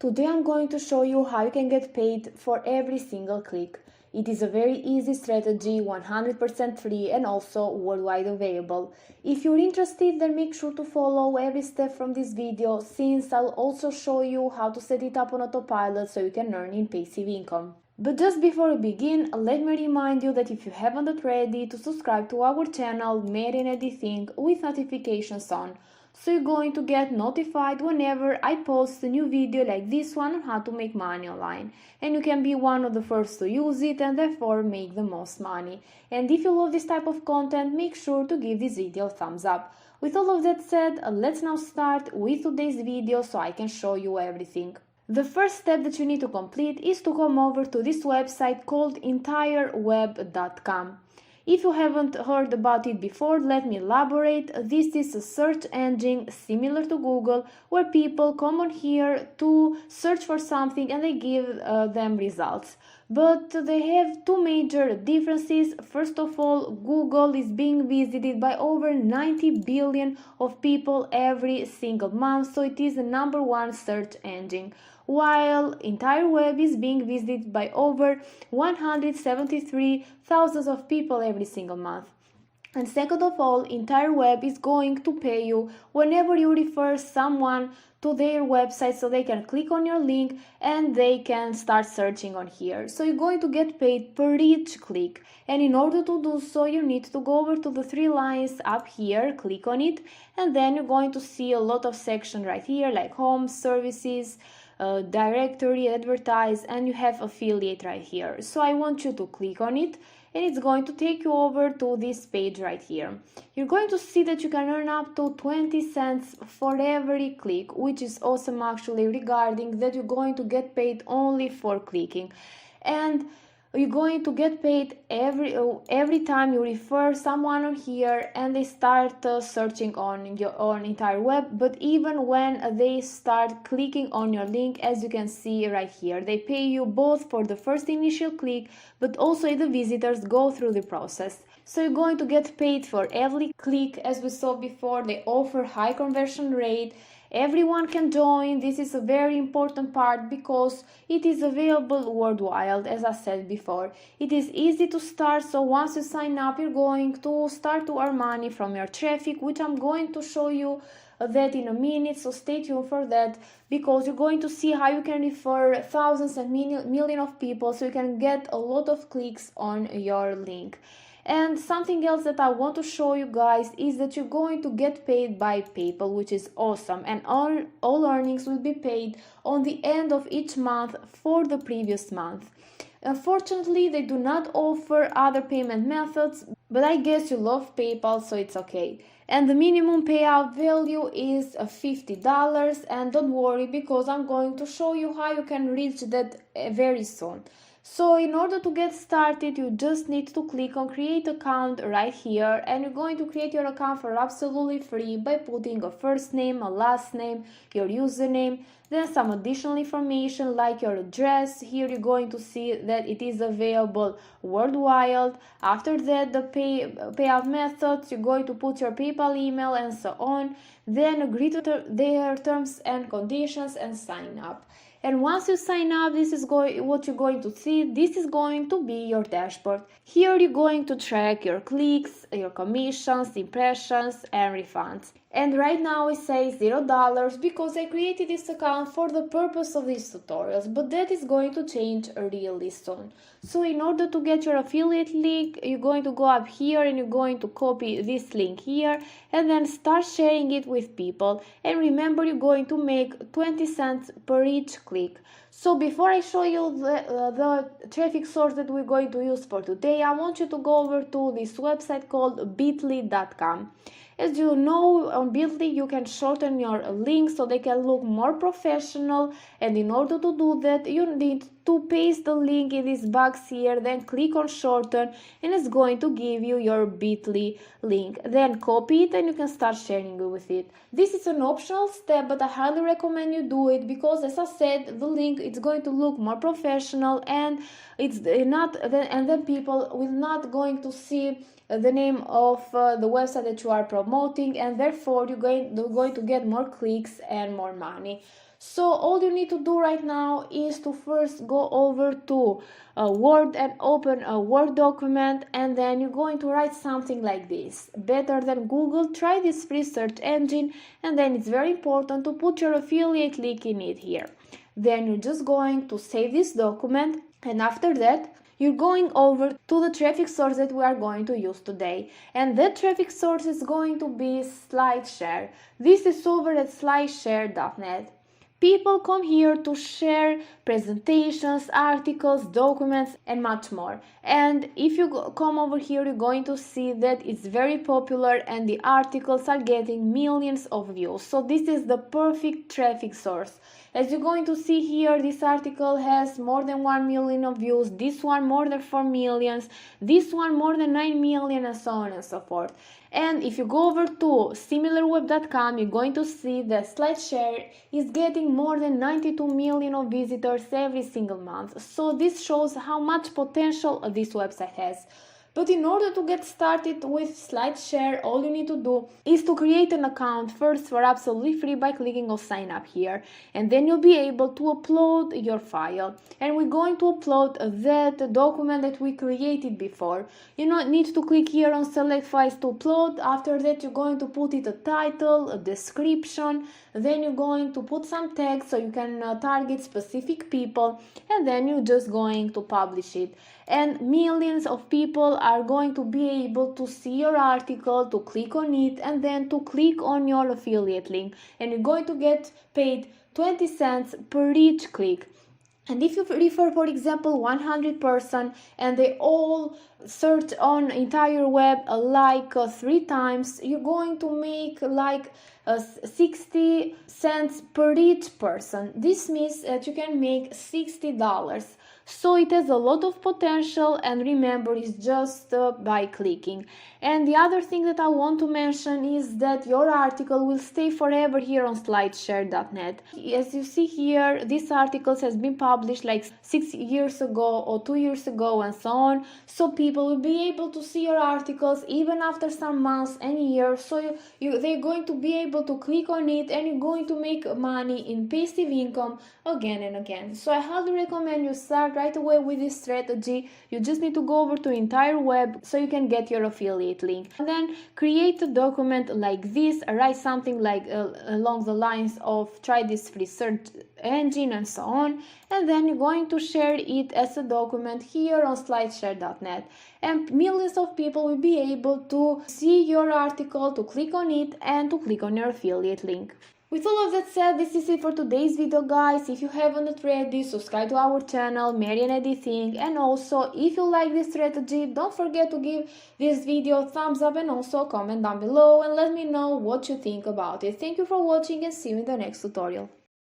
Today I'm going to show you how you can get paid for every single click. It is a very easy strategy, 100% free and also worldwide available. If you're interested, then make sure to follow every step from this video, since I'll also show you how to set it up on autopilot so you can earn in passive income. But just before we begin, let me remind you that if you haven't already, to subscribe to our channel Mary and Addy Think with notifications on, so you're going to get notified whenever I post a new video like this one on how to make money online, and you can be one of the first to use it and therefore make the most money. And if you love this type of content, make sure to give this video a thumbs up. With all of that said, let's now start with today's video so I can show you everything. The first step that you need to complete is to come over to this website called EntireWeb.com. If you haven't heard about it before, let me elaborate. This is a search engine similar to Google, where people come on here to search for something and they give them results. But they have two major differences. First of all, Google is being visited by over 90 billion of people every single month, so it is the #1 search engine, while EntireWeb is being visited by over 173,000 of people every single month. And second of all, EntireWeb is going to pay you whenever you refer someone to their website, so they can click on your link and they can start searching on here. So you're going to get paid per each click, and in order to do so, you need to go over to the three lines up here, click on it, and then you're going to see a lot of sections right here like home, services, directory, advertise, and you have affiliate right here. So I want you to click on it, and it's going to take you over to this page right here. You're going to see that you can earn up to 20 cents for every click, which is awesome actually, regarding that you're going to get paid only for clicking. And you're going to get paid every time you refer someone on here and they start searching on EntireWeb, but even when they start clicking on your link, as you can see right here, they pay you both for the first initial click, but also if the visitors go through the process. So you're going to get paid for every click. As we saw before, they offer high conversion rate. Everyone can join. This is a very important part because it is available worldwide, as I said before. It is easy to start, so once you sign up, you're going to start to earn money from your traffic, which I'm going to show you that in a minute, so stay tuned for that, because you're going to see how you can refer thousands and millions of people so you can get a lot of clicks on your link. And something else that I want to show you guys is that you're going to get paid by PayPal, which is awesome, and all earnings will be paid on the end of each month for the previous month. Unfortunately, they do not offer other payment methods, but I guess you love PayPal, so it's okay. And the minimum payout value is $50, and don't worry, because I'm going to show you how you can reach that very soon. So in order to get started, you just need to click on create account right here, and you're going to create your account for absolutely free by putting a first name, a last name, your username, then some additional information like your address. Here you're going to see that it is available worldwide. After that, the payout methods, you're going to put your PayPal email and so on, then agree to their terms and conditions and sign up. And once you sign up, this is what you're going to see. This is going to be your dashboard. Here you're going to track your clicks, your commissions, impressions, and refunds. And right now it says $0 because I created this account for the purpose of these tutorials, but that is going to change really soon. So in order to get your affiliate link, you're going to go up here and you're going to copy this link here and then start sharing it with people. And remember, you're going to make 20 cents per each click. So before I show you the traffic source that we're going to use for today, I want you to go over to this website called bit.ly.com. As you know, on Bitly you can shorten your links so they can look more professional, and in order to do that you need to paste the link in this box here, then click on shorten, and it's going to give you your Bitly link. Then copy it and you can start sharing it with it. This is an optional step, but I highly recommend you do it because, as I said, the link it's going to look more professional, and it's not, and then people will not going to see the name of the website that you are promoting, and therefore you're going to get more clicks and more money. So all you need to do right now is to first go over to Word and open a Word document, and then you're going to write something like this: better than Google, try this free search engine, and then it's very important to put your affiliate link in it here. Then you're just going to save this document, and after that you're going over to the traffic source that we are going to use today, and that traffic source is going to be SlideShare. This is over at slideshare.net. People come here to share presentations, articles, documents, and much more. And if you come over here, you're going to see that it's very popular and the articles are getting millions of views. So this is the perfect traffic source. As you're going to see here, this article has more than 1 million of views, this one more than 4 millions, this one more than 9 million, and so on and so forth. And if you go over to similarweb.com, you're going to see that SlideShare is getting more than 92 million of visitors every single month. So this shows how much potential this website has. But in order to get started with SlideShare, all you need to do is to create an account first for absolutely free by clicking on sign up here, and then you'll be able to upload your file. And we're going to upload that document that we created before. You need to click here on select files to upload. After that, you're going to put it a title, a description, then you're going to put some text so you can target specific people, and then you're just going to publish it. And millions of people are going to be able to see your article, to click on it, and then to click on your affiliate link, and you're going to get paid 20 cents per each click. And if you refer, for example, 100 person and they all search on EntireWeb like 3 times, you're going to make like 60 cents per each person. This means that you can make $60. So it has a lot of potential, and remember, it's just by clicking. And the other thing that I want to mention is that your article will stay forever here on slideshare.net. As you see here, this article has been published like 6 years ago or 2 years ago and so on. So people will be able to see your articles even after some months and years. So they're going to be able to click on it, and you're going to make money in passive income again and again. So I highly recommend you start right away with this strategy. You just need to go over to EntireWeb so you can get your affiliate link, and then create a document like this. Write something like along the lines of try this free search engine and so on, and then you're going to share it as a document here on slideshare.net, and millions of people will be able to see your article, to click on it, and to click on your affiliate link. With all of that said, this is it for today's video, guys. If you haven't already, subscribe to our channel, Mary and Addy Thing. And also, if you like this strategy, don't forget to give this video a thumbs up and also comment down below and let me know what you think about it. Thank you for watching, and see you in the next tutorial.